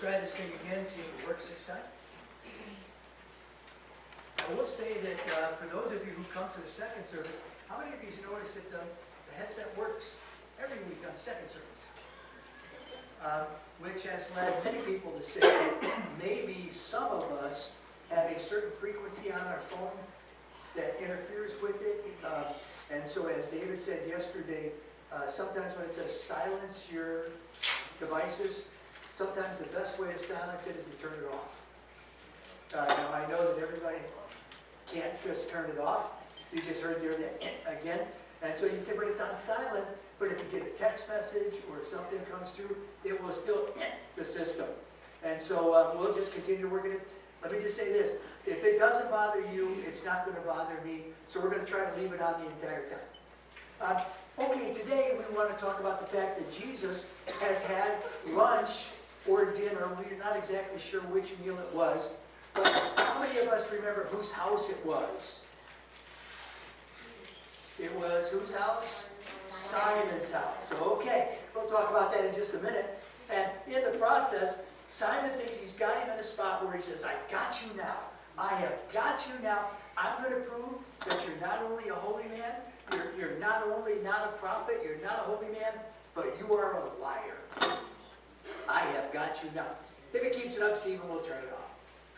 try this thing again, see if it works this time. I will say that for those of you who come to the second service, how many of you notice that the headset works every week on the second service? Which has led many people to say that maybe some of us have a certain frequency on our phone that interferes with it. And so as David said yesterday, sometimes when it says silence your devices, sometimes the best way to silence it is to turn it off. Now I know that everybody can't just turn it off. You just heard there that again. And so you say, but it's on silent, but if you get a text message or if something comes through, it will still the system. And so we'll just continue working it. Let me just say this. If it doesn't bother you, it's not going to bother me. So we're going to try to leave it on the entire time. Okay, today we want to talk about the fact that Jesus has had lunch or dinner. We're not exactly sure which meal it was. But how many of us remember whose house it was? It was whose house? Simon's house. Okay, we'll talk about that in just a minute. And in the process, Simon thinks he's got him in a spot where he says, I got you now. I have got you now. I'm going to prove that you're not only a holy man, you're not only not a prophet, you're not a holy man, but you are a liar. I have got you now. If he keeps it up, Stephen will turn it off.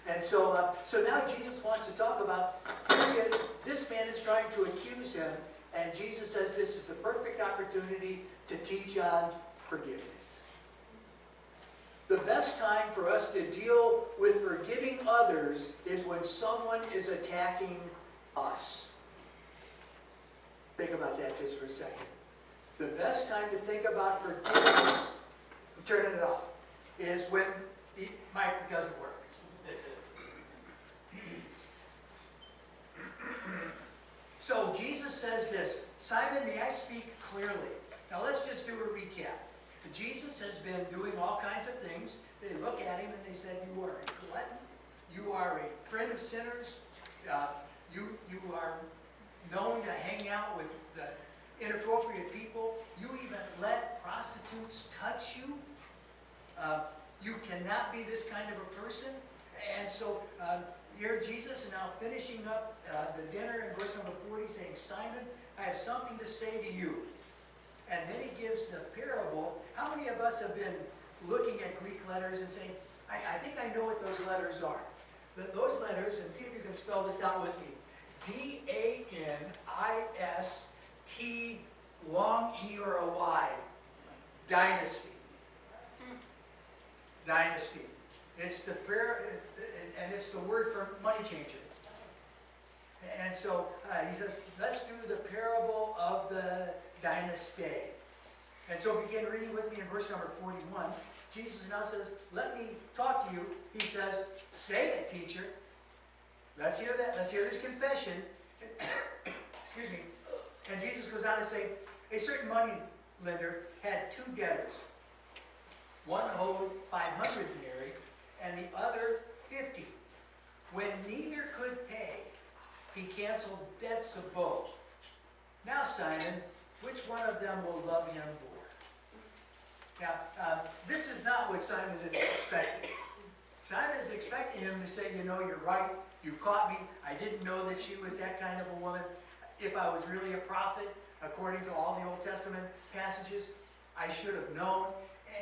And so now Jesus wants to talk about, here he is, this man is trying to accuse him, and Jesus says this is the perfect opportunity to teach on forgiveness. The best time for us to deal with forgiving others is when someone is attacking us. Think about that just for a second. The best time to think about forgiveness, I'm turning it off, is when the mic doesn't work. So Jesus says this, Simon, may I speak clearly? Now let's just do a recap. Jesus has been doing all kinds of things. They look at him and they said, you are a glutton. You are a friend of sinners. You are known to hang out with inappropriate people. You even let prostitutes touch you. You cannot be this kind of a person. And so here Jesus is now finishing up the dinner in verse number 40 saying, Simon, I have something to say to you. And then he gives the parable. How many of us have been looking at Greek letters and saying, I think I know what those letters are. Those letters, and see if you can spell this out with me. D-A-N-I-S-T, long E or a Y. Dynasty. Dynasty. It's the prayer, and it's the word for money changer. And so he says, let's do the parable of the dynasty. And so begin reading with me in verse number 41. Jesus now says, let me talk to you. He says, say it, teacher. Let's hear that. Let's hear this confession. Excuse me. And Jesus goes on to say, a certain money lender had two debtors. One owed 500 denarii and the other 50. When neither could pay, he canceled debts of both. Now, Simon, which one of them will love him more? Now, this is not what Simon is expecting. Simon is expecting him to say, you know, you're right. You caught me. I didn't know that she was that kind of a woman. If I was really a prophet, according to all the Old Testament passages, I should have known.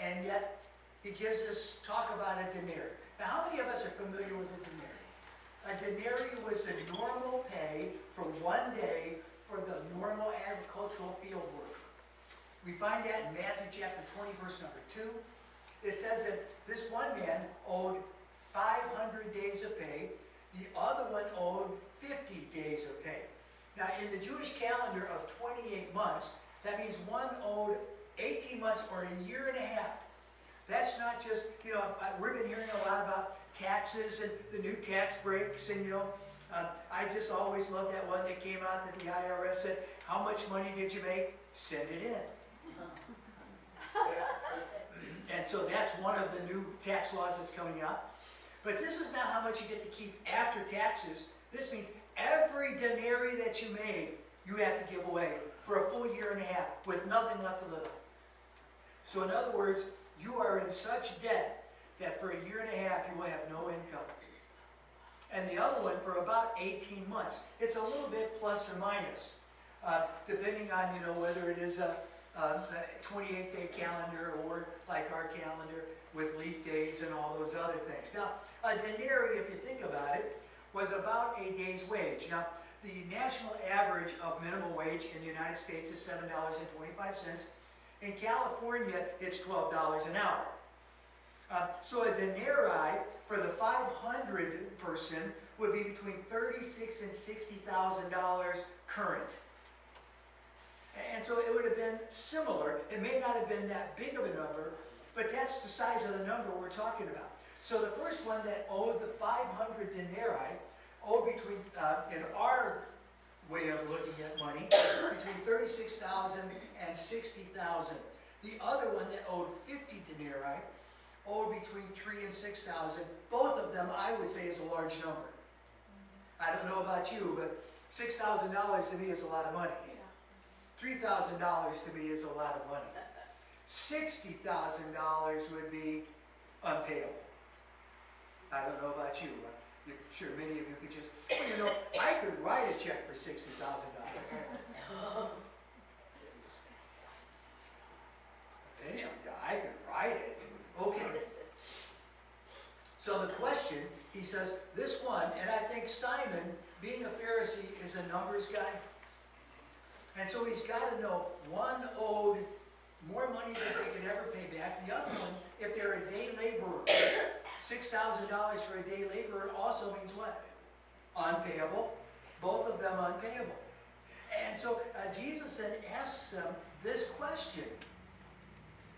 And yet, he gives us talk about a denarii. Now, how many of us are familiar with a denarii? A denarii was the normal pay for one day for the normal agricultural field work. We find that in Matthew chapter 20, verse number 2. It says that this one man owed 500 days of pay. The other one owed 50 days of pay. Now, in the Jewish calendar of 28 months, that means one owed 18 months or a year and a half. That's not just, you know, we've been hearing a lot about taxes and the new tax breaks, and, you know, I just always loved that one that came out that the IRS said, how much money did you make? Send it in. And so that's one of the new tax laws that's coming out. But this is not how much you get to keep after taxes. This means every denarii that you made, you have to give away for a full year and a half with nothing left to live on. So in other words, you are in such debt that for a year and a half you will have no income. And the other one for about 18 months. It's a little bit plus or minus, depending on, whether it is a 28-day calendar or like our calendar with leap days and all those other things. Now, a denarii, if you think about it, was about a day's wage. Now, the national average of minimum wage in the United States is $7.25. In California, it's $12 an hour. So a denarii for the 500 person would be between $36,000 and $60,000 current. And so it would have been similar. It may not have been that big of a number, but that's the size of the number we're talking about. So the first one that owed the 500 denarii owed between, in our way of looking at money, between $36,000 and $60,000. The other one that owed 50 denarii owed between $3,000 and $6,000. Both of them, I would say, is a large number. I don't know about you, but $6,000 to me is a lot of money. $3,000 to me is a lot of money. $60,000 would be unpayable. I don't know about you. I'm sure many of you could just, I could write a check for $60,000. Yeah, I could write it. Okay. So the question, he says, this one, and I think Simon, being a Pharisee, is a numbers guy. And so he's got to know, one owed more money than they could ever pay back. The other one, if they're a day laborer, $6,000 for a day laborer also means what? Unpayable. Both of them unpayable. And so Jesus then asks them this question.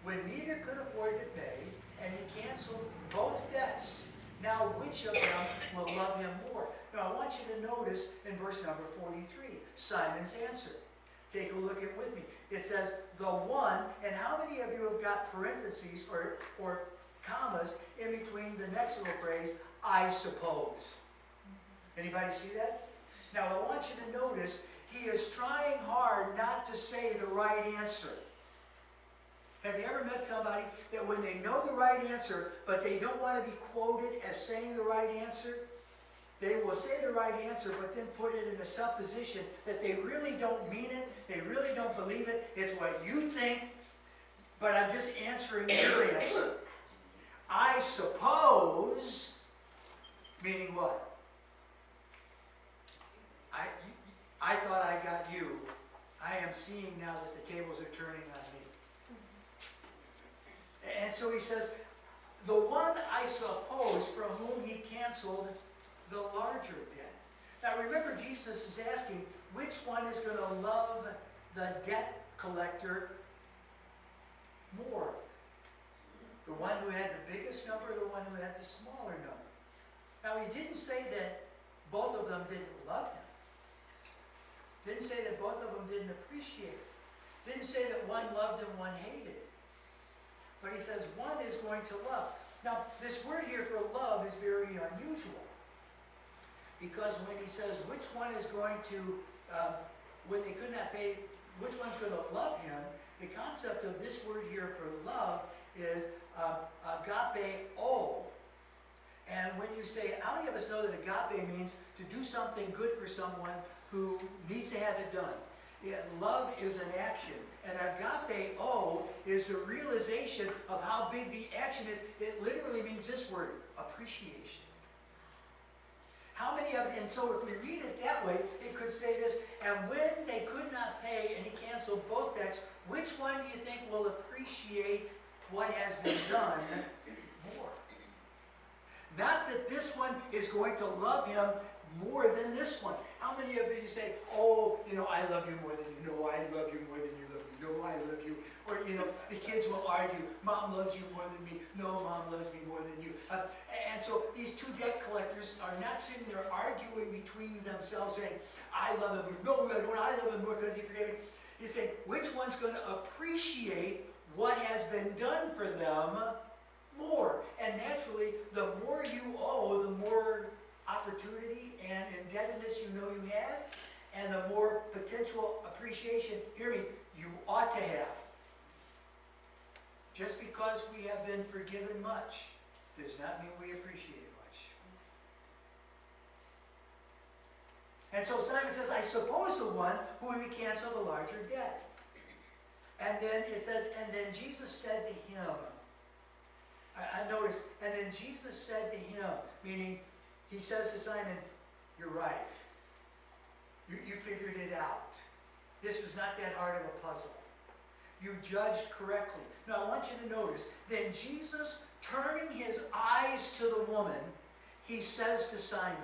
When neither could afford to pay, and he canceled both debts, now which of them will love him more? Now I want you to notice in verse number 43, Simon's answer. Take a look at it with me. It says, the one, and how many of you have got parentheses or commas in between the next little phrase, I suppose? Anybody see that? Now I want you to notice, he is trying hard not to say the right answer. Have you ever met somebody that when they know the right answer, but they don't want to be quoted as saying the right answer? They will say the right answer, but then put it in a supposition that they really don't mean it, they really don't believe it, it's what you think, but I'm just answering your answer. I suppose, meaning what? I thought I got you. I am seeing now that the tables are turning on me. And so he says, the one I suppose from whom he canceled the larger debt. Now remember, Jesus is asking, which one is going to love the debt collector more? The one who had the biggest number or the one who had the smaller number? Now he didn't say that both of them didn't love him. Didn't say that both of them didn't appreciate it. Didn't say that one loved and one hated. But he says one is going to love. Now, this word here for love is very unusual. Because when he says which one is going to, when they could not pay, which one's going to love him, the concept of this word here for love is agapeo. And when you say, how many of us know that agape means to do something good for someone who needs to have it done? Yeah, love is an action. And agapeo is the realization of how big the action is. It literally means this word, appreciation. How many of us, and so if we read it that way, it could say this, and when they could not pay and he canceled both debts, which one do you think will appreciate what has been done more? Not that this one is going to love him more than this one. How many of you say, oh, I love you more than you. No, I love you more than you love me. No, I love you. Or, the kids will argue, Mom loves you more than me. No, Mom loves me more than you. And so these two debt collectors are not sitting there arguing between themselves saying, I love him more. No, I don't. I love him more because he forgave me. He's saying, which one's going to appreciate what has been done for them more? And naturally, the more you owe, the more opportunity and indebtedness you have, and the more potential appreciation, hear me, you ought to have. Just because we have been forgiven much does not mean we appreciate much. And so Simon says, I suppose the one who would cancel the larger debt. And then it says, and then Jesus said to him, I noticed, and then Jesus said to him, meaning he says to Simon, you're right. You figured it out. This is not that hard of a puzzle. You judged correctly. Now I want you to notice, then Jesus, turning his eyes to the woman, he says to Simon.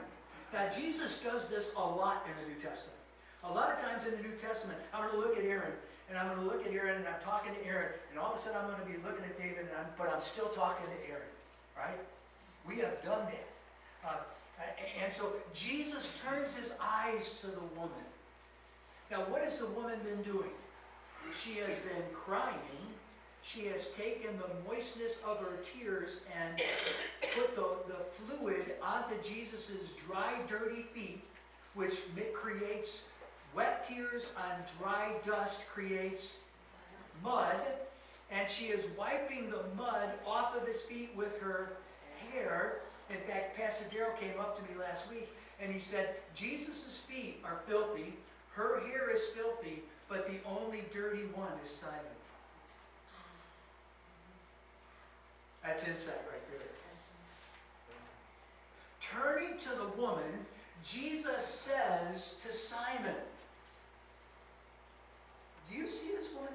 Now Jesus does this a lot in the New Testament. A lot of times in the New Testament, I'm going to look at Aaron, and I'm going to look at Aaron, and I'm talking to Aaron, and all of a sudden I'm going to be looking at David, but I'm still talking to Aaron, right? We have done that. And so Jesus turns his eyes to the woman. Now what has the woman been doing? She has been crying. She has taken the moistness of her tears and put the fluid onto Jesus' dry, dirty feet, which creates wet tears on dry dust, creates mud. And she is wiping the mud off of his feet with her hair. In fact, Pastor Darrell came up to me last week and he said, Jesus' feet are filthy, her hair is filthy, but the only dirty one is Simon. That's insight right there. Turning to the woman, Jesus says to Simon, do you see this woman?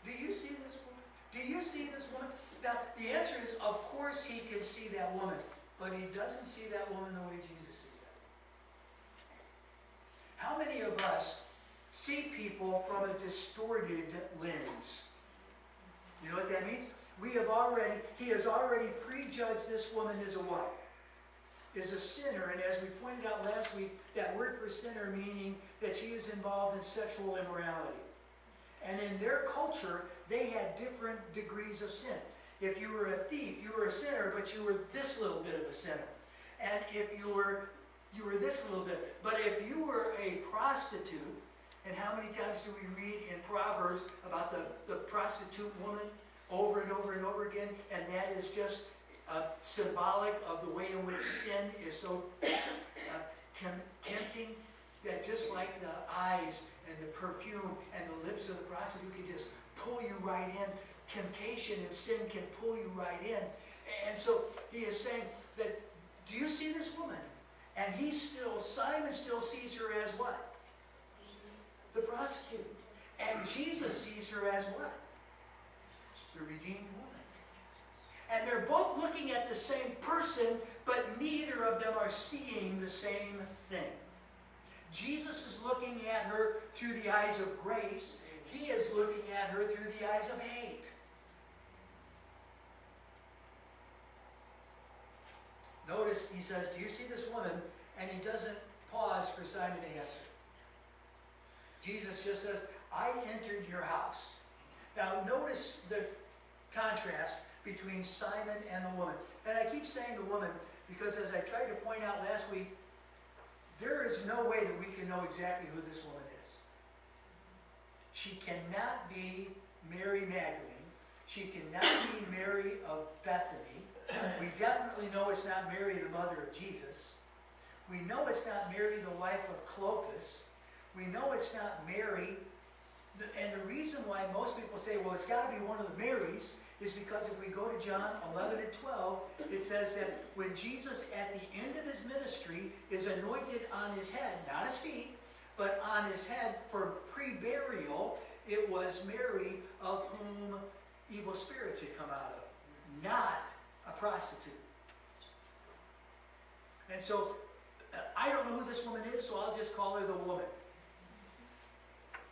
Do you see this woman? Do you see this woman? Now, the answer is, of course he can see that woman, but he doesn't see that woman the way Jesus sees that. How many of us see people from a distorted lens? You know what that means? He has already prejudged this woman as a what? Is a sinner, and as we pointed out last week, that word for sinner meaning that she is involved in sexual immorality. And in their culture, they had different degrees of sin. If you were a thief, you were a sinner, but you were this little bit of a sinner. And if you were this little bit. But if you were a prostitute, and how many times do we read in Proverbs about the prostitute woman over and over and over again? And that is just symbolic of the way in which sin is so tempting, that just like the eyes and the perfume and the lips of the prostitute can just pull you right in, temptation and sin can pull you right in. And so he is saying that, do you see this woman? And Simon still sees her as what? The prostitute. And Jesus sees her as what? The redeemed woman. And they're both looking at the same person, but neither of them are seeing the same thing. Jesus is looking at her through the eyes of grace. He is looking at her through the eyes of hate. Notice he says, do you see this woman? And he doesn't pause for Simon to answer. Jesus just says, I entered your house. Now notice the contrast between Simon and the woman. And I keep saying the woman because, as I tried to point out last week, there is no way that we can know exactly who this woman is. She cannot be Mary Magdalene. She cannot be Mary of Bethany. We definitely know it's not Mary, the mother of Jesus. We know it's not Mary, the wife of Clopas. We know it's not Mary. And the reason why most people say, well, it's got to be one of the Marys, is because if we go to John 11 and 12, it says that when Jesus, at the end of his ministry, is anointed on his head, not his feet, but on his head for pre-burial, it was Mary of whom evil spirits had come out of, not a prostitute. And so, I don't know who this woman is, so I'll just call her the woman.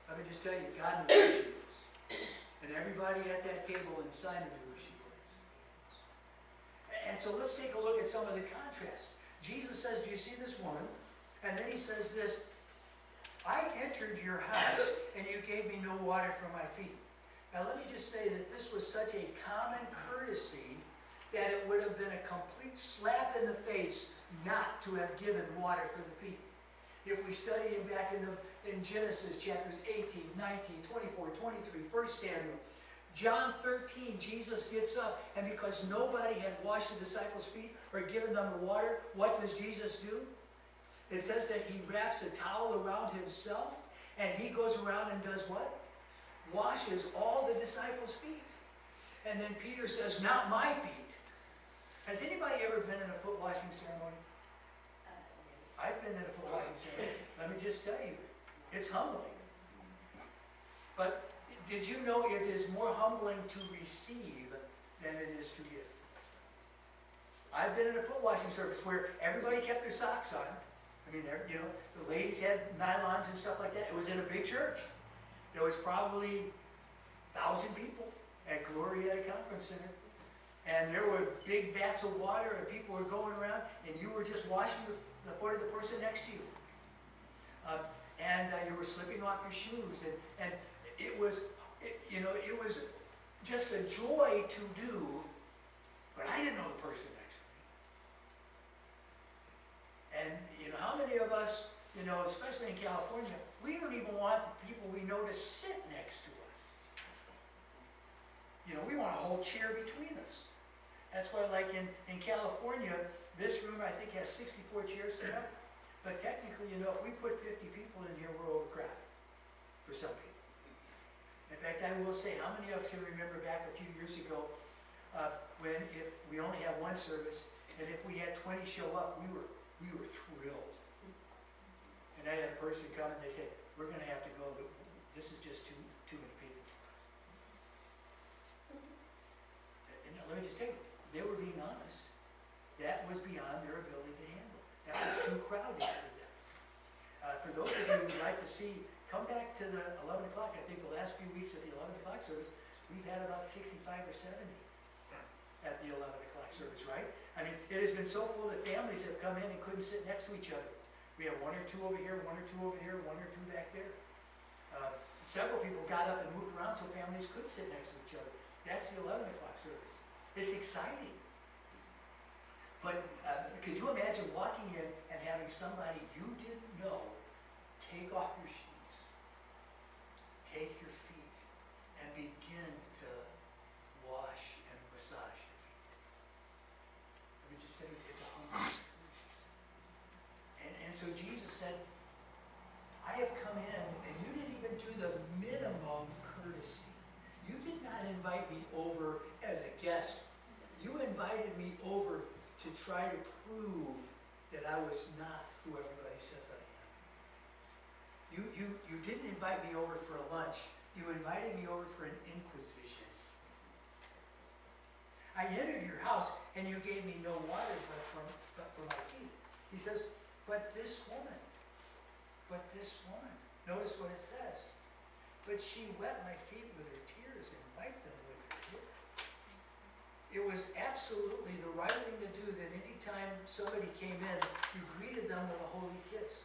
Let me just tell you, God knows who she is. And everybody at that table in Simon knew who she was. And so let's take a look at some of the contrast. Jesus says, do you see this woman? And then he says this, I entered your house and you gave me no water for my feet. Now let me just say that this was such a common courtesy that it would have been a complete slap in the face not to have given water for the feet. If we study back in Genesis chapters 18, 19, 24, 23, 1 Samuel, John 13, Jesus gets up, and because nobody had washed the disciples' feet or given them the water, what does Jesus do? It says that he wraps a towel around himself, and he goes around and does what? Washes all the disciples' feet. And then Peter says, not my feet. Has anybody ever been in a foot washing ceremony? I've been in a foot washing ceremony. Let me just tell you, it's humbling. But did you know it is more humbling to receive than it is to give? I've been in a foot washing service where everybody kept their socks on. I mean, you know, the ladies had nylons and stuff like that. It was in a big church. There was probably 1,000 people at Glorietta Conference Center. And there were big vats of water, and people were going around, and you were just washing the foot of the person next to you. You were slipping off your shoes, and it was just a joy to do, but I didn't know the person next to me. And you know, how many of us, you know, especially in California, we don't even want the people we know to sit next to us. You know, we want a whole chair between us. That's why, like in California, this room I think has 64 chairs set up. But technically, you know, if we put 50 people in here, we're overcrowded for some people. In fact, I will say, how many of us can remember back a few years ago when if we only had one service, and if we had 20 show up, we were thrilled. And I had a person come and they said, we're going to have to go. This is just too many people for us. And let me just tell you, they were being honest. That was beyond their ability to handle. That was too crowded for them. For those of you who would like to see, come back to the 11 o'clock. I think the last few weeks of the 11 o'clock service, we've had about 65 or 70 at the 11 o'clock service, right? I mean, it has been so full that families have come in and couldn't sit next to each other. We have one or two over here, one or two over here, one or two back there. Several people got up and moved around so families could sit next to each other. That's the 11 o'clock service. It's exciting. But could you imagine walking in and having somebody you didn't know take off your shoes, take your feet, and begin to wash and massage your feet? Let me just say, it's a humbling experience. And so Jesus said, I have come in, and you didn't even do the minimum courtesy. You did not invite me over as a guest. You invited me over to try to prove that I was not who everybody says I am. You didn't invite me over for a lunch. You invited me over for an inquisition. I entered your house and you gave me no water but for my feet. He says, but this woman, notice what it says. But she wet my feet with her tears and wiped them with her hair. It was absolutely the right thing to do that any time somebody came in, you greeted them with a holy kiss.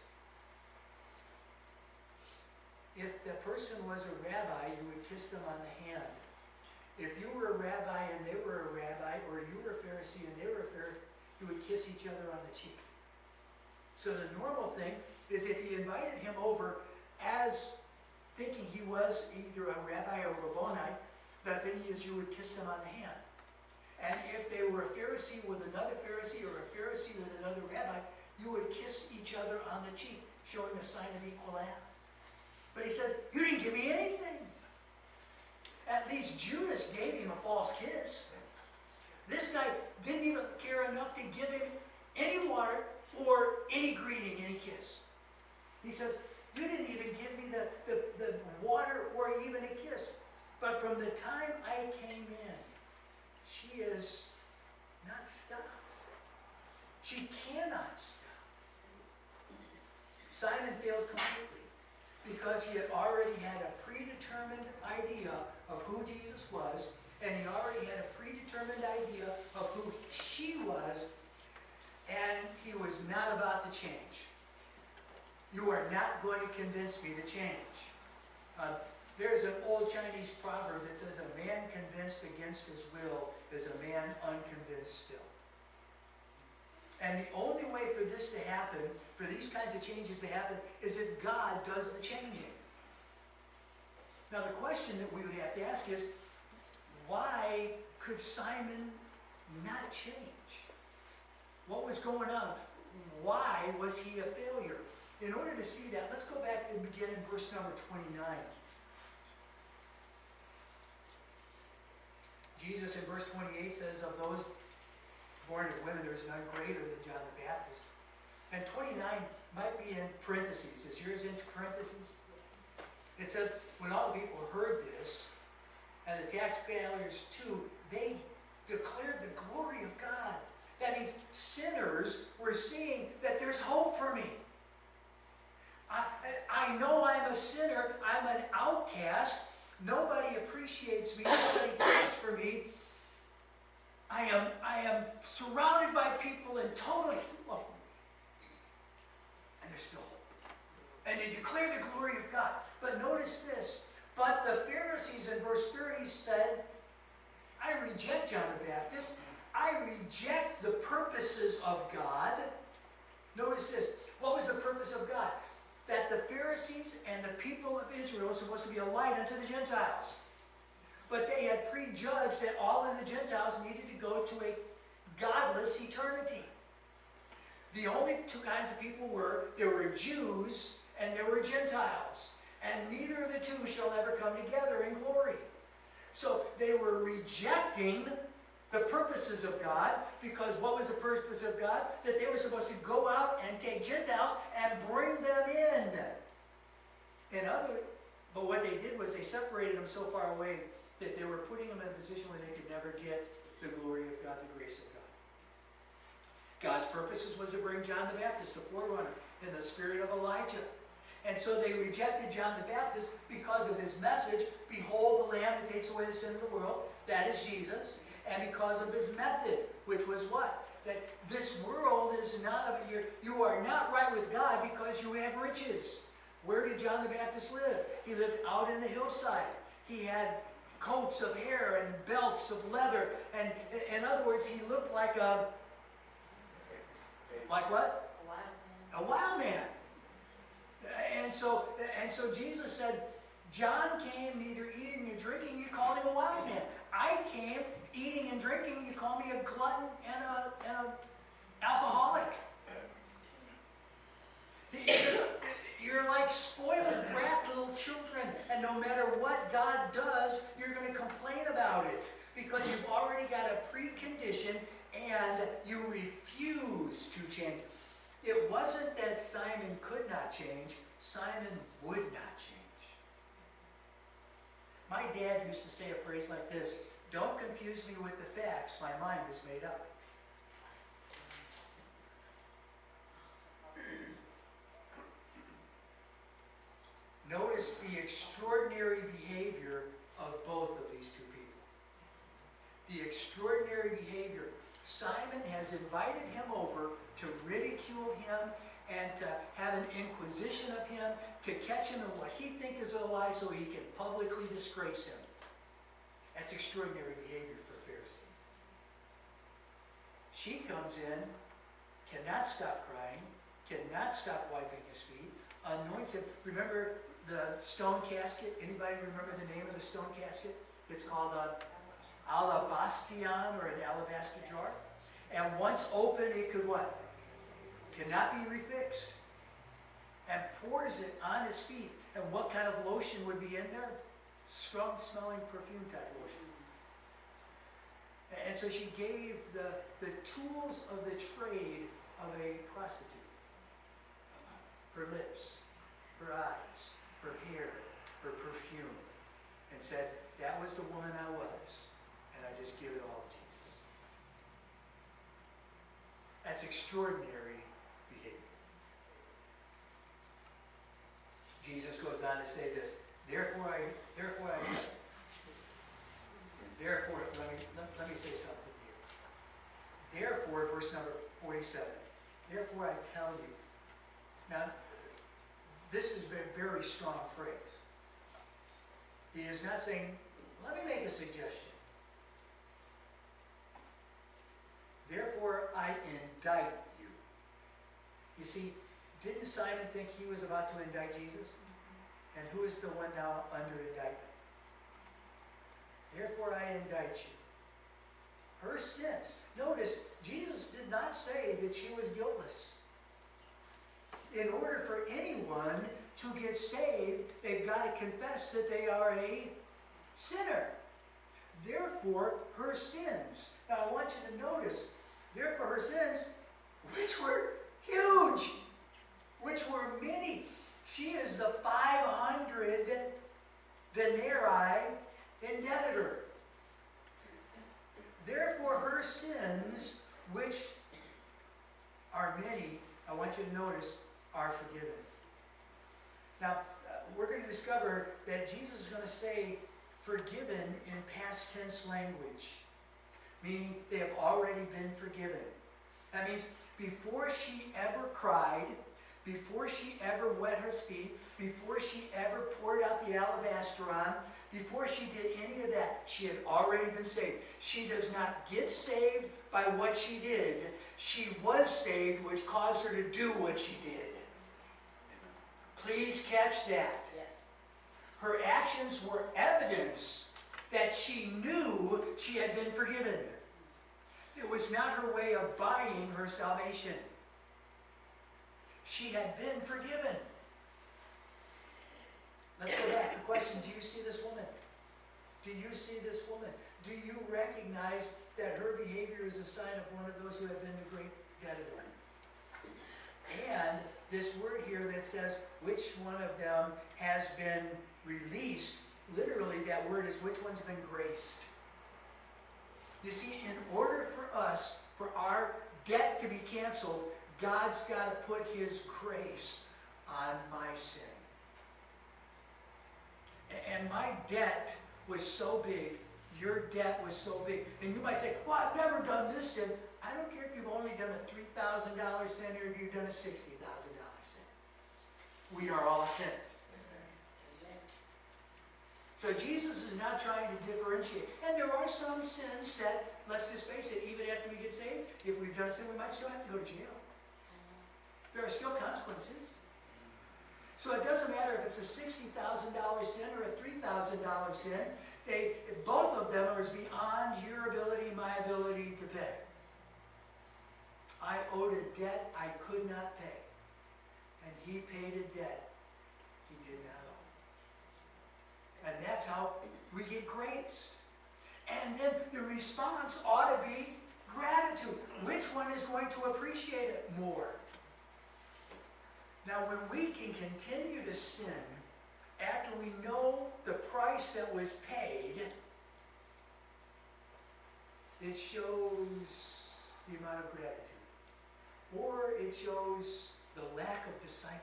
If the person was a rabbi, you would kiss them on the hand. If you were a rabbi and they were a rabbi, or you were a Pharisee and they were a Pharisee, you would kiss each other on the cheek. So the normal thing is if you invited him over as thinking he was either a rabbi or a rabboni, the thing is you would kiss them on the hand. And if they were a Pharisee with another Pharisee or a Pharisee with another rabbi, you would kiss each other on the cheek, showing a sign of equal act. But he says, you didn't give me anything. At least Judas gave him a false kiss. This guy didn't even care enough to give him any water or any greeting, any kiss. He says, you didn't even give me the water or even a kiss. But from the time I came in, she is not stopped. She cannot stop. Simon failed completely because he had already had a predetermined idea of who Jesus was, and he already had a predetermined idea of who she was, and he was not about to change. You are not going to convince me to change. There's an old Chinese proverb that says, a man convinced against his will is a man unconvinced still. And the only way for this to happen, for these kinds of changes to happen, is if God does the changing. Now the question that we would have to ask is, why could Simon not change? What was going on? Why was he a failure? In order to see that, let's go back and begin in verse number 29. Jesus in verse 28 says, of those born of women, there is none greater than John the Baptist. And 29 might be in parentheses. Is yours in parentheses? It says, when all the people heard this, and the tax gatherers too, they declared the glory of God. That means sinners were seeing that there's hope for me. I know I'm a sinner. I'm an outcast. Nobody appreciates me. Nobody cares for me. I am surrounded by people and totally love me. And there's still hope. And they declare the glory of God. But notice this. But the Pharisees in verse 30 said, I reject John the Baptist. I reject the purposes of God. Notice this. What was the purpose of God? That the Pharisees and the people of Israel were supposed to be a light unto the Gentiles. But they had prejudged that all of the Gentiles needed to go to a godless eternity. The only two kinds of people were, there were Jews and there were Gentiles. And neither of the two shall ever come together in glory. So they were rejecting the purposes of God, because what was the purpose of God? That they were supposed to go out and take Gentiles and bring them in. But what they did was they separated them so far away that they were putting them in a position where they could never get the glory of God, the grace of God. God's purposes was to bring John the Baptist, the forerunner, in the spirit of Elijah. And so they rejected John the Baptist because of his message, behold the Lamb that takes away the sin of the world, that is Jesus. And because of his method, which was what? That this world is not, you are not right with God because you have riches. Where did John the Baptist live? He lived out in the hillside. He had coats of hair and belts of leather. And in other words, he looked like like what? A wild man. And so Jesus said, John came neither eating nor drinking, you called him a wild man. I came eating and drinking, you call me a glutton and a alcoholic. You're like spoiled brat little children, and no matter what God does, you're going to complain about it because you've already got a precondition and you refuse to change. It wasn't that Simon could not change, Simon would not change. My dad used to say a phrase like this, don't confuse me with the facts, my mind is made up. Notice the extraordinary behavior of both of these two people. The extraordinary behavior. Simon has invited him over to ridicule him and to have an inquisition of him, to catch him in what he thinks is a lie so he can publicly disgrace him. That's extraordinary behavior for a Pharisee. She comes in, cannot stop crying, cannot stop wiping his feet, anoints him. Remember the stone casket? Anybody remember the name of the stone casket? It's called an alabastion, or an alabaster jar. And once open, it could what? Cannot be refixed. And pours it on his feet. And what kind of lotion would be in there? Strong smelling perfume type lotion. And so she gave the tools of the trade of a prostitute. Her lips, her eyes, her hair, her perfume. And said, that was the woman I was. And I just give it all to Jesus. That's extraordinary behavior. Jesus goes on to say this, therefore, let me say something here. Therefore, verse number 47, therefore I tell you. Now, this is a very strong phrase. He is not saying, let me make a suggestion. Therefore, I indict you. You see, didn't Simon think he was about to indict Jesus? And who is the one now under indictment? Therefore I indict you. Her sins. Notice, Jesus did not say that she was guiltless. In order for anyone to get saved, they've got to confess that they are a sinner. Therefore, her sins. Now I want you to notice, therefore her sins, which were huge, which were many. She is the 500 denarii indebtor. Therefore her sins, which are many, I want you to notice, are forgiven. Now, we're going to discover that Jesus is going to say forgiven in past tense language, meaning they have already been forgiven. That means before she ever cried, before she ever wet her feet, before she ever poured out the alabaster on, before she did any of that, she had already been saved. She does not get saved by what she did. She was saved, which caused her to do what she did. Please catch that. Yes. Her actions were evidence that she knew she had been forgiven. It was not her way of buying her salvation. She had been forgiven. Let's go back. The question, do you see this woman? Do you see this woman? Do you recognize that her behavior is a sign of one of those who have been the great debtor? And this word here that says, which one of them has been released, literally that word is which one's been graced. You see, in order for us, for our debt to be canceled, God's got to put his grace on my sin. And my debt was so big, your debt was so big. And you might say, well, I've never done this sin. I don't care if you've only done a $3,000 sin or if you've done a $60,000 sin. We are all sinners. So Jesus is not trying to differentiate. And there are some sins that, let's just face it, even after we get saved, if we've done a sin, we might still have to go to jail. There are still consequences. So it doesn't matter if it's a $60,000 sin or a $3,000 sin. Both of them are beyond your ability, my ability to pay. I owed a debt I could not pay. And he paid a debt he did not owe. And that's how we get graced. And then the response ought to be gratitude. Which one is going to appreciate it more? Now, when we can continue to sin after we know the price that was paid, it shows the amount of gratitude. Or it shows the lack of discipleship.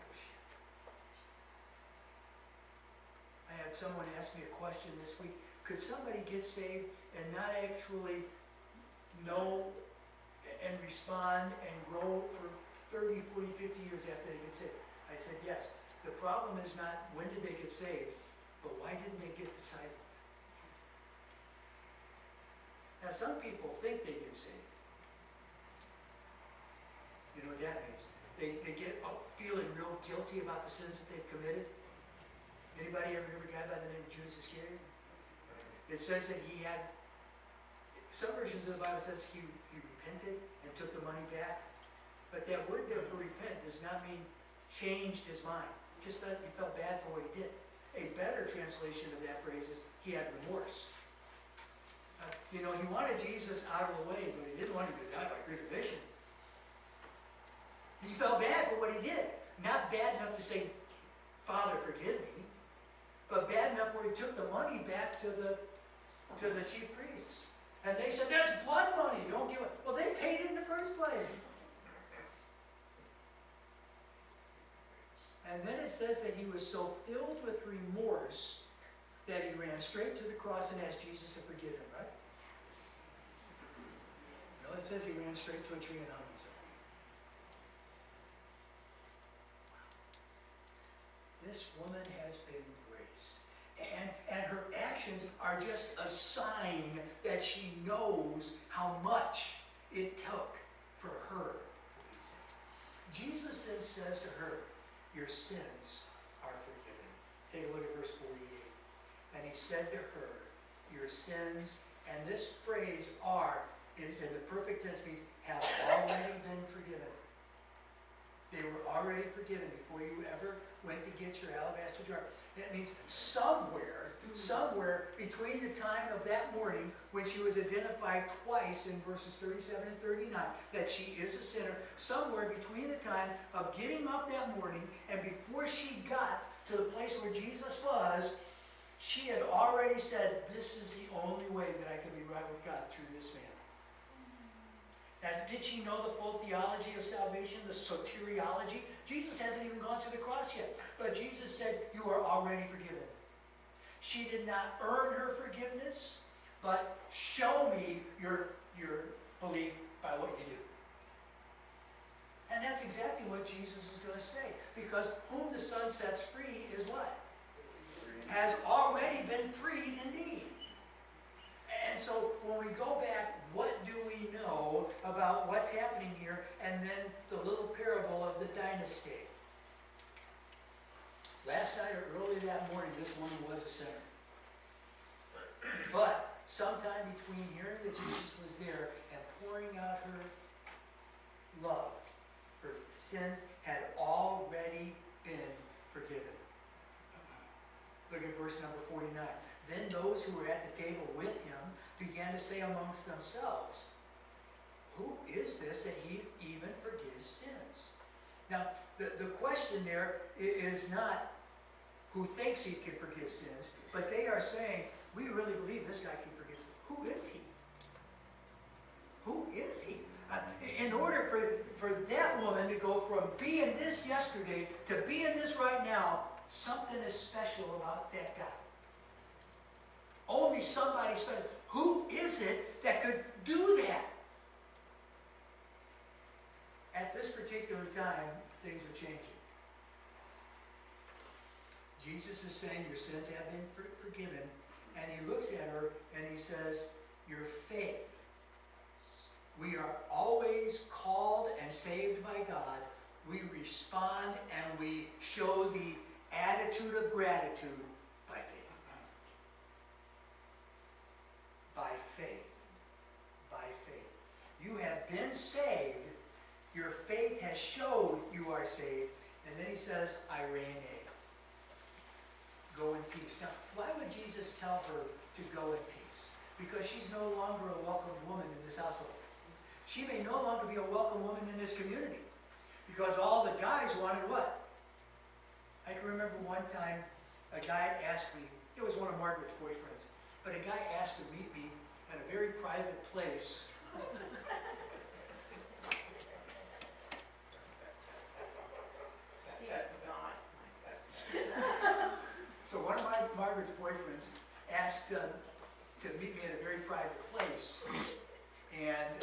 I had someone ask me a question this week. Could somebody get saved and not actually know and respond and grow for 30, 40, 50 years after they get saved? I said, yes. The problem is not when did they get saved, but why didn't they get discipled? Now, some people think they get saved. You know what that means? They get up feeling real guilty about the sins that they've committed. Anybody ever heard of a guy by the name of Judas Iscariot? It says that he had, some versions of the Bible says he repented and took the money back. But that word there for repent does not mean changed his mind. Just that he felt bad for what he did. A better translation of that phrase is he had remorse. He wanted Jesus out of the way, but he didn't want him to die by crucifixion. He felt bad for what he did. Not bad enough to say, Father, forgive me, but bad enough where he took the money back to the chief priests. And they said, that's blood money, don't give it. Well, they paid it in the first place. And then it says that he was so filled with remorse that he ran straight to the cross and asked Jesus to forgive him, right? No, it says he ran straight to a tree and hung himself. This woman has been graced. And her actions are just a sign that she knows how much it took for her to be saved. Jesus then says to her, your sins are forgiven. Take a look at verse 48. And he said to her, your sins. And this phrase are is in the perfect tense, means have already been forgiven. They were already forgiven before you ever went to get your alabaster jar. That means somewhere between the time of that morning when she was identified twice in verses 37 and 39 that she is a sinner, somewhere between the time of getting up that morning and before she got to the place where Jesus was, she had already said, this is the only way that I can be right with God, through this man. Now, did she know the full theology of salvation, the soteriology? Jesus hasn't even gone to the cross yet. But Jesus said, you are already forgiven. She did not earn her forgiveness, but show me your belief by what you do. And that's exactly what Jesus is going to say. Because whom the Son sets free is what? Has already been freed indeed. And so when we go back, what do we know about what's happening here? And then the little parable of the dynasty. Last night or early that morning, this woman was a sinner. But sometime between hearing that Jesus was there and pouring out her love, her sins had already been forgiven. Look at verse number 49. Then those who were at the table with him began to say amongst themselves, who is this that he even forgives sins? Now, the question there is not who thinks he can forgive sins, but they are saying, we really believe this guy can forgive sins. Who is he? Who is he? In order for that woman to go from being this yesterday to being this right now, something is special about that guy. Only somebody special. Who is it that could do that? At this particular time, things are changing. Jesus is saying your sins have been forgiven, and he looks at her and he says, your faith. We are always called and saved by God. We respond and we show the attitude of gratitude by faith. By faith. By faith. You have been saved. Your faith has showed you are saved. And then he says, Irene. Go in peace. Now, why would Jesus tell her to go in peace? Because she's no longer a welcome woman in this household. She may no longer be a welcome woman in this community. Because all the guys wanted what? I can remember one time a guy asked me, it was one of Margaret's boyfriends, but a guy asked to meet me at a very private place. He does not. So one of Margaret's boyfriends asked to meet me at a very private place. And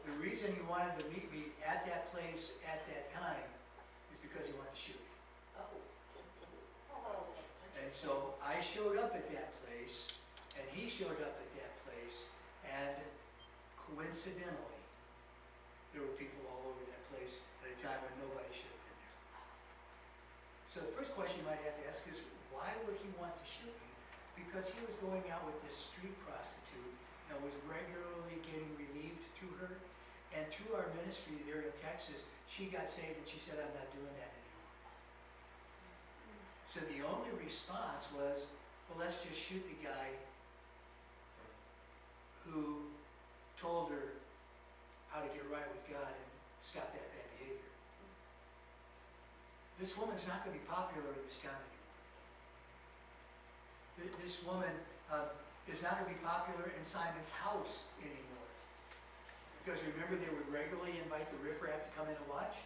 the reason he wanted to meet me at that place at that time is because he wanted to shoot me. And so I showed up at that place, and he showed up at that place, and coincidentally, there were people all over that place at a time when nobody should have been there. So the first question you might have to ask is, why would he want to shoot me? Because he was going out with this street prostitute and was regularly getting relieved through her. And through our ministry there in Texas, she got saved and she said, I'm not doing that anymore. So the only response was, well, let's just shoot the guy who told her how to get right with God and stop that bad behavior. This woman's not going to be popular in this town anymore. This woman is not going to be popular in Simon's house anymore. Because remember, they would regularly invite the riffraff to come in and watch.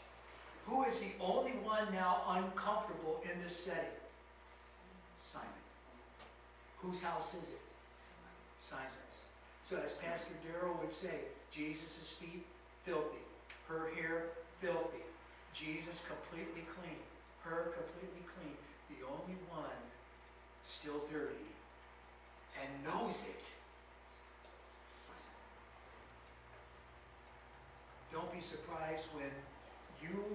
Who is the only one now uncomfortable in this setting? Simon. Whose house is it? Simon's. So as Pastor Darrell would say, Jesus' feet, filthy. Her hair, filthy. Jesus completely clean. Her completely clean. The only one still dirty and knows it. Simon. Don't be surprised when you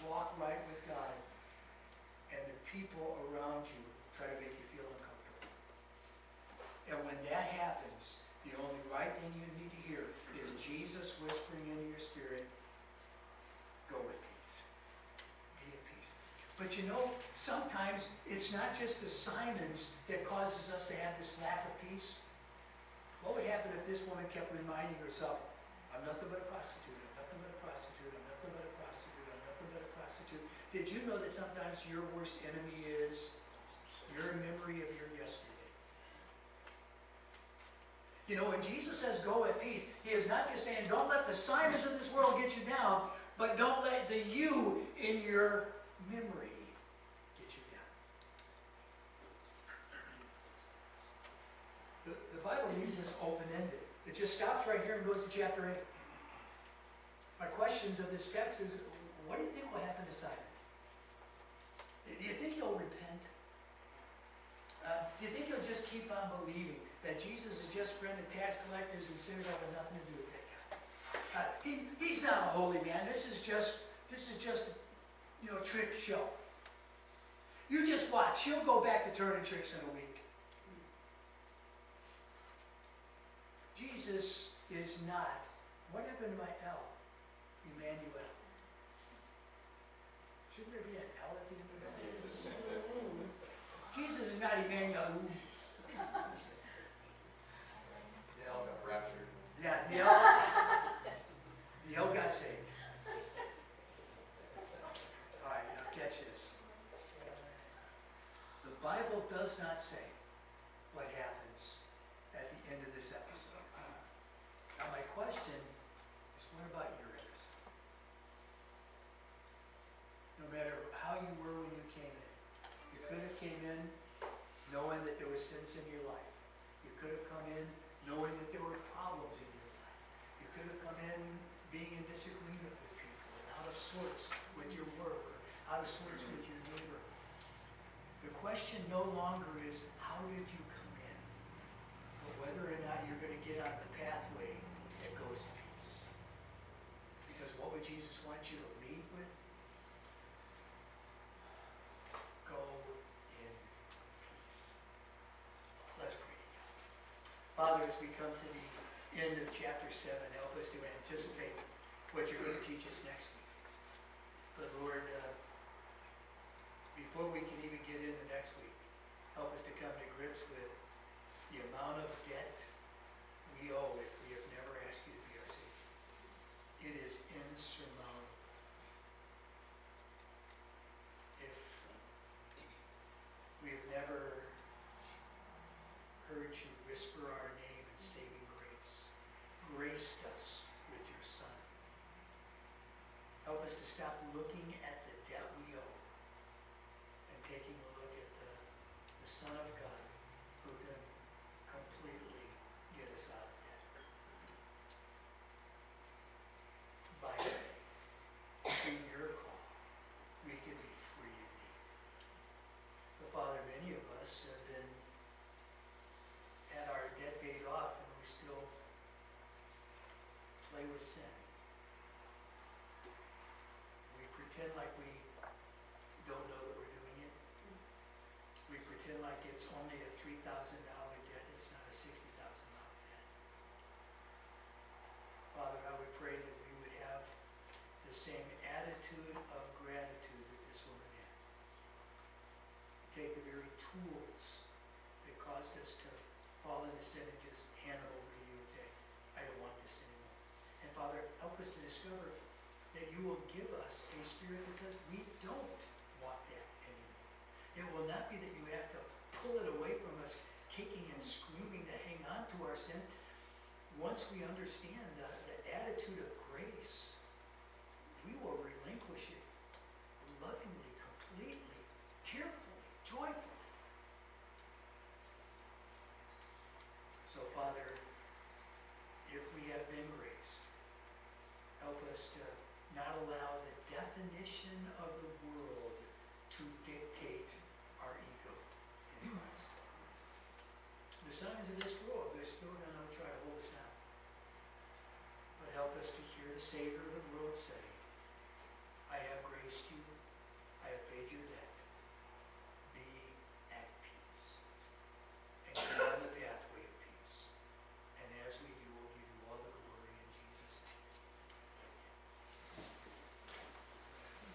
walk right with God and the people around you try to make you feel uncomfortable. And when that happens, the only right thing you need to hear is Jesus whispering into your spirit, go with peace. Be at peace. But you know, sometimes it's not just the Simons that causes us to have this lack of peace. What would happen if this woman kept reminding herself, I'm nothing but a prostitute, I'm nothing but a prostitute, I'm nothing but a prostitute, I'm nothing but a prostitute. Did you know that sometimes your worst enemy is your memory of your yesterday? You know, when Jesus says go at peace, he is not just saying don't let the Simons of this world get you down, but don't let the you in your memory get you down. The Bible leaves us open-ended. It just stops right here and goes to chapter 8. My questions of this text is, what do you think will happen to Simon? Do you think he'll repent? Do you think he'll just keep on believing that Jesus is just friend of tax collectors and sinners have nothing to do with that guy? He's not a holy man. This is just trick show. You just watch. He'll go back to turning tricks in a week. Jesus is not. What happened to my L? Emmanuel. Shouldn't there be an L at the end of that? Jesus is not Emmanuel. The L got raptured. Yeah, the L got saved. All right, now catch this. The Bible does not say what happens at the end of this episode. Now my question is, what about your innocence? No matter how you were when you came in, you could have came in knowing that there was sins in your life. You could have come in knowing that there were problems in your life. You could have come in being in disagreement with people and out of sorts with your work or out of sorts with your neighbor. The question no longer is how did you come in, but whether or not you're going to get on the pathway that goes to peace. Because what would Jesus want you to lead with? Go in peace. Let's pray together. Father, as we come to the end of chapter 7, help us to anticipate what you're going to teach us next week. But Lord, before we can even get into next week, help us to come to grips with the amount of debt we owe if we have never asked you to be our Savior. It is insurmountable. If we have never heard you whisper our name in saving grace, graced us with your Son. Help us to stop looking at the debt we owe and taking a look at the Son of God who can completely get us out of debt. By faith, in your call, we can be free indeed. But Father, many of us have been had our debt paid off and we still play with sin. We pretend like we don't know that we're doing it. We pretend like it's only a $3,000 debt. It's not a $60,000 debt. Father, I would pray that we would have the same attitude of gratitude that this woman had. Take the very tools that caused us to fall into sin and just hand them over to you and say, I don't want this anymore. And Father, help us to discover that you will give us a spirit that says we don't want that anymore. It will not be that you have to pull it away from us, kicking and screaming to hang on to our sin. Once we understand the attitude of grace, we will relinquish it lovingly, completely, tearfully, joyfully. So, Father, if we have been graced, help us to not allow the definition of the world to dictate our ego in Christ. The signs of this world, they're still going to try to hold us down. But help us to hear the Savior